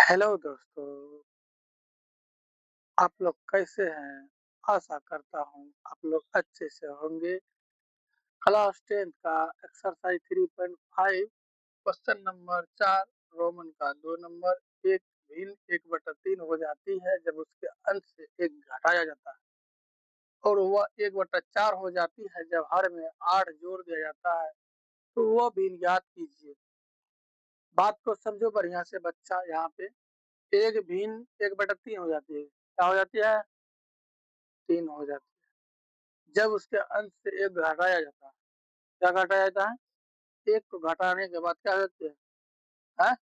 Hello दोस्तों, आप लोग कैसे हैं? आशा करता हूँ आप लोग अच्छे से होंगे। क्लास 10 का एक्सरसाइज 3.5 क्वेश्चन नंबर 4 रोमन का 2 नंबर एक भिन्न 1/3 हो जाती है जब उसके अंश से 1 घटाया जाता है और वह 1/4 हो जाती है जब हर में 8 जोड़ दिया जाता है तो वह भिन्न ज्ञात कीजिए। बात को समझो बढ़िया से बच्चा। यहाँ पे एक भिन्न 1/3 हो जाती है। क्या हो जाती है? 3 हो जाती है जब उसके अंश से 1 घटाया जाता है। क्या घटाया जाता है? 1 को घटाने के बाद क्या होती है? हैं?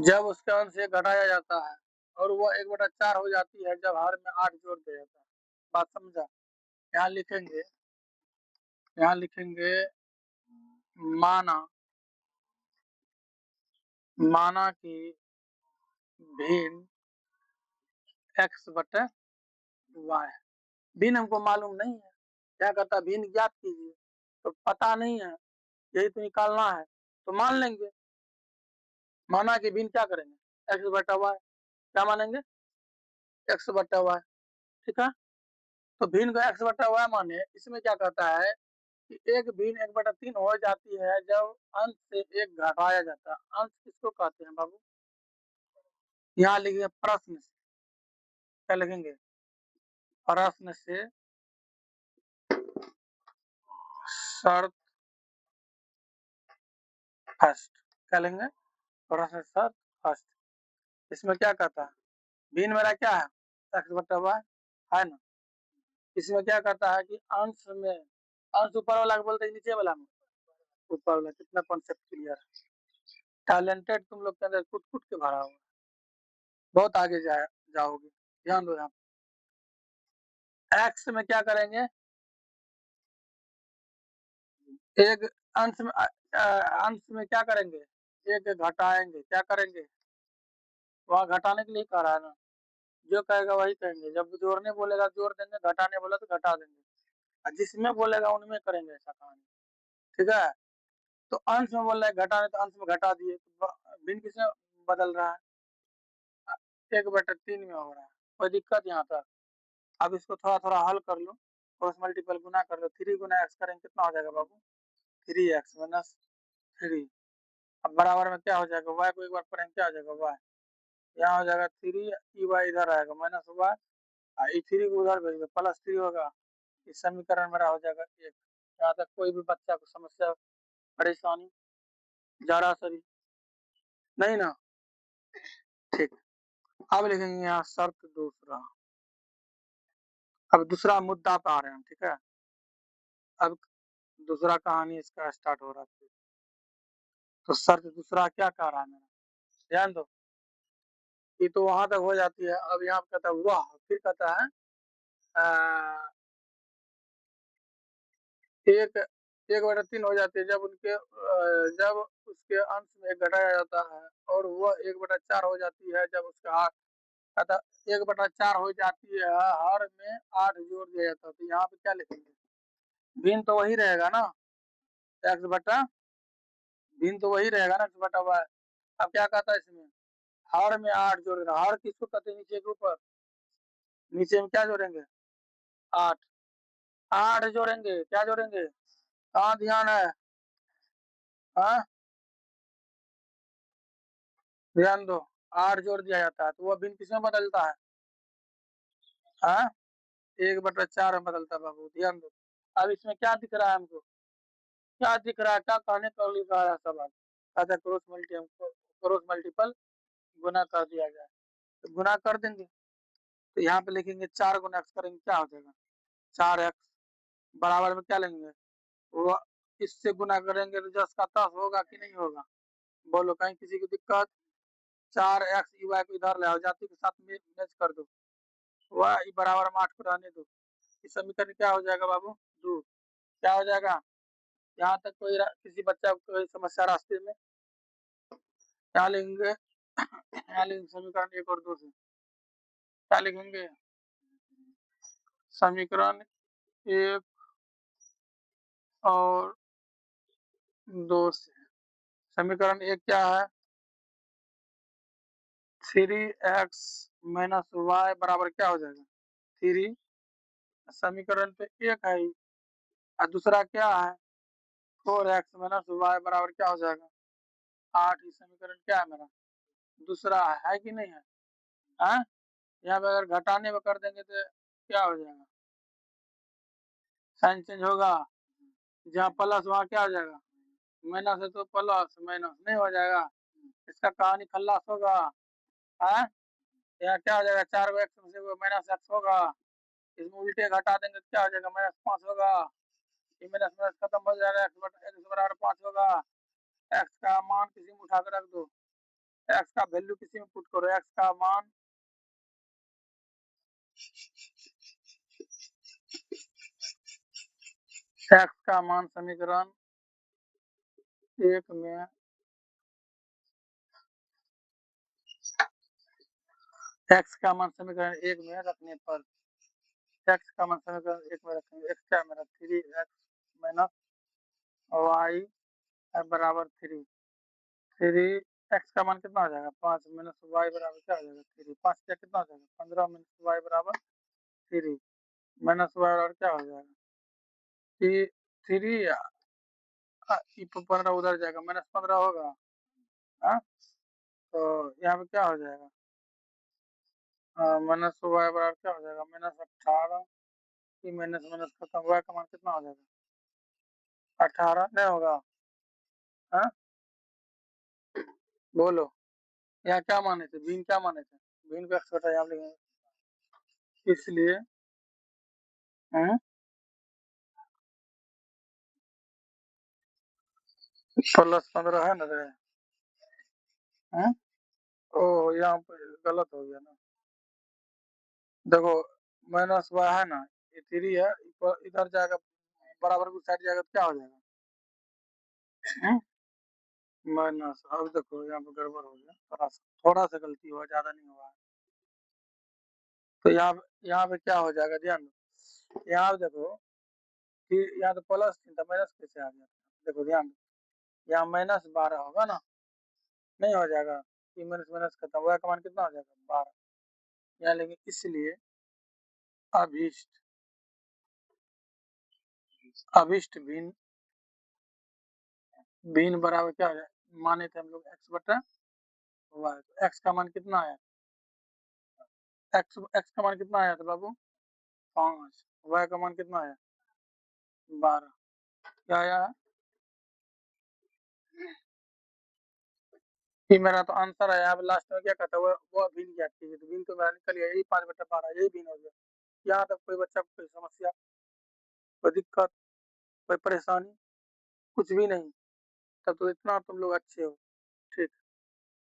जब उसके अंश से 1 घटाया जाता है और वह 1/4 हो जाती है जब हर में 8 जोड़ दिया जाता है। बात समझा? यहाँ लिखेंगे यहाँ लिखेंगे माना माना कि भिन्न x/y। भिन्न हमको मालूम नहीं है। क्या कहता है? भिन्न ज्ञात कीजिए। तो पता नहीं है, यही तो निकालना है, तो मान लेंगे। माना कि भिन्न क्या करेंगे? x/y। क्या मानेंगे? x/y। ठीक है। तो भिन्न को x/y माने। इसमें क्या कहता है कि एक भिन्न 1/3 हो जाती है जब अंश से 1 घटाया जाता है। अंश किसको कहते हैं बाबू? यहाँ लिखेंगे प्रश्न से। क्या लिखेंगे? प्रश्न से शर्त फर्स्ट। क्या लेंगे? प्रश्न से शर्त फर्स्ट। इसमें क्या कहता है? भिन्न मेरा क्या है? x/y है ना। इसमें क्या कहता है कि अंश में, अंश ऊपर वाला को बोलते हैं नीचे वाला में? ऊपर वाला। कितना कॉन्सेप्ट क्लियर है। टैलेंटेड तुम लोग के अंदर कूट कूट के भरा हुआ। बहुत आगे जाओगे। ध्यान दो। यहाँ एक्स में क्या करेंगे? एक अंश में क्या करेंगे? एक घटाएंगे। क्या करेंगे? वहाँ घटाने के लिए कह रहा है ना। जो कहेगा वही कहेंगे। जब जोड़ने बोलेगा जोड़ देंगे, घटाने बोला तो घटा देंगे, और जिसमें बोलेगा उनमें करेंगे ऐसा कहानी। ठीक है। तो अंश में बोल रहा है घटाने, तो अंश में घटा दिए। तो भिन्न किसमें बदल रहा है? 1/3 में हो रहा है। कोई दिक्कत यहाँ तक? अब इसको थोड़ा थोड़ा हल कर लो। क्रॉस मल्टीपल गुना कर लो। 3 गुना एक्स करेंगे कितना हो जाएगा बाबू? 3x-3। अब बराबर में क्या हो जाएगा? वाई को एक बार पढ़ेंगे, क्या हो जाएगा? वाई यहाँ हो जाएगा 3, ई वाई इधर आएगा -y, ई 3 को उधर भेजेंगे +3 होगा। इस समीकरण मेरा हो जाएगा 1। यहाँ तक कोई भी बच्चा को समस्या, परेशानी जरा सरी नहीं ना? ठीक। अब लिखेंगे यहाँ शर्त दूसरा। अब दूसरा मुद्दा पे आ रहे हैं। ठीक है। अब दूसरा कहानी इसका स्टार्ट हो रहा है। तो शर्त दूसरा क्या कह रहा है मेरा? ध्यान दो। ये तो वहां तक हो जाती है। अब यहाँ कहता है वाह, फिर कहता है एक 1/3 हो जाती है जब जब उसके अंश में 1 घटाया जाता है और वह 1/4 हो जाती है जब उसका कहता 1/4 हो जाती है हर में 8 जोड़ दिया जाता है। तो यहाँ पे क्या लिखेंगे? भिन्न तो वही रहेगा ना, एक्स बटा। भिन्न तो वही रहेगा ना, x/y। अब क्या कहता है इसमें? हर में 8 जोड़ देना। हर किसको कहते हैं? नीचे के ऊपर। नीचे में क्या जोड़ेंगे? 8। 8 जोड़ेंगे। क्या जोड़ेंगे? कहाँ ध्यान है? हाँ, ध्यान दो। 8 जोड़ दिया जाता है तो वह भिन्न किसमें बदलता है? हाँ, 1/4 में बदलता है बाबू। ध्यान दो। अब इसमें क्या दिख रहा है हमको? क्या दिख रहा है? क्या कहने का लिख रहा है सवाल? कहता क्रॉस मल्टीपल गुना कर दिया जाए। तो गुना कर देंगे। तो यहाँ पे लिखेंगे 4 गुना एक्स करेंगे, क्या हो जाएगा? 4x बराबर में क्या लेंगे? वो इससे गुना करेंगे तो 10 का 10 होगा कि नहीं होगा? बोलो, कहीं किसी की दिक्कत? 4x y को इधर ले आओ, जाति के साथ में मैच कर दो। y बराबर में 8 को रहने दो। इस समीकरण क्या हो जाएगा बाबू? 2। क्या हो जाएगा? यहाँ तक कोई किसी बच्चा को कोई समस्या रास्ते में? क्या लिखेंगे? यहाँ लिखेंगे समीकरण 1 और 2 से। क्या लिखेंगे? समीकरण 1 और 2 से। समीकरण एक क्या है? 3x माइनस वाई बराबर क्या हो जाएगा? 3 समीकरण तो एक है ही, और दूसरा क्या है? 4x माइनस वाई बराबर क्या हो जाएगा? 8। समीकरण क्या है मेरा? दूसरा है कि नहीं है? हाँ, यहाँ पे अगर घटाने में कर देंगे तो क्या हो जाएगा? साइन चेंज होगा। जहाँ प्लस वहाँ क्या हो जाएगा? माइनस है तो प्लस, माइनस नहीं हो जाएगा। इसका कहानी खल्लास होगा। हाँ, यहाँ क्या हो जाएगा? 4x में से माइनस एक्स होगा। इसमें उल्टे घटा देंगे तो क्या हो जाएगा? -5 होगा। ये माइनस माइनस खत्म हो जाएगा, x बराबर 5 होगा। एक्स का मान किसी में उठा कर रख दो, एक्स का वैल्यू किसी में पुट करो, एक्स का मान समीकरण एक में एक्स का मान समीकरण एक में रखने पर एक्स का मान समीकरण एक में रखेंगे, एक्स क्या मेरा 3x माइनस वाई बराबर 3 एक्स का मान कितना हो जाएगा? 5 माइनस वाई बराबर क्या हो जाएगा? 3 5 क्या कितना हो जाएगा? 15 माइनस वाई बराबर 3 माइनस वाई बराबर क्या हो जाएगा? 3 15 उधर जाएगा, -15 होगा। हाँ, तो यहाँ पे क्या हो जाएगा? माइनस वाई बराबर क्या हो जाएगा? -18। माइनस माइनस खत्म, वाई का मान कितना हो जाएगा? 18 नहीं होगा? हाँ, बोलो। यहाँ क्या माने थे? बीन क्या माने थे? बीन को एक्स बटा यहाँ लिखेंगे, इसलिए +15 है ना रे? ओ, यहाँ पे गलत हो गया ना। देखो, माइनस वाई है ना, ये 3 है, इधर जाएगा बराबर की साइड जाएगा तो क्या हो जाएगा? माइनस। अब देखो यहाँ पे गड़बड़ हो गया, थोड़ा सा गलती हुआ, ज्यादा नहीं हुआ। तो यहाँ पे क्या हो जाएगा? ध्यान दो, यहाँ पे देखो कि यहाँ तो प्लस था, माइनस कैसे आ गया? देखो ध्यान दो, यहाँ -12 होगा ना, नहीं हो जाएगा? माइनस माइनस खत्म, वाई का मान कितना हो जाएगा? 12। यहाँ लेंगे, इसलिए अभिष्ट अभिष्ट भिन्न भिन्न बराबर क्या हो जाएगा? माने थे हम लोग एक्स बटा वाई, तो एक्स का मान कितना आया? एक्स का मान कितना आया था बाबू? 5। वाई का मान कितना आया? 12। क्या आया? ये मेरा तो आंसर है। यहाँ लास्ट में क्या कहता है? वो भिन्न क्या चाहिए? तो भिन्न तो मेरा निकल गया, यही 5/12, यही भिन्न हो गया। यहाँ तक कोई बच्चा को कोई समस्या, कोई दिक्कत, कोई परेशानी? कुछ भी नहीं। तब तो इतना तुम लोग अच्छे हो। ठीक।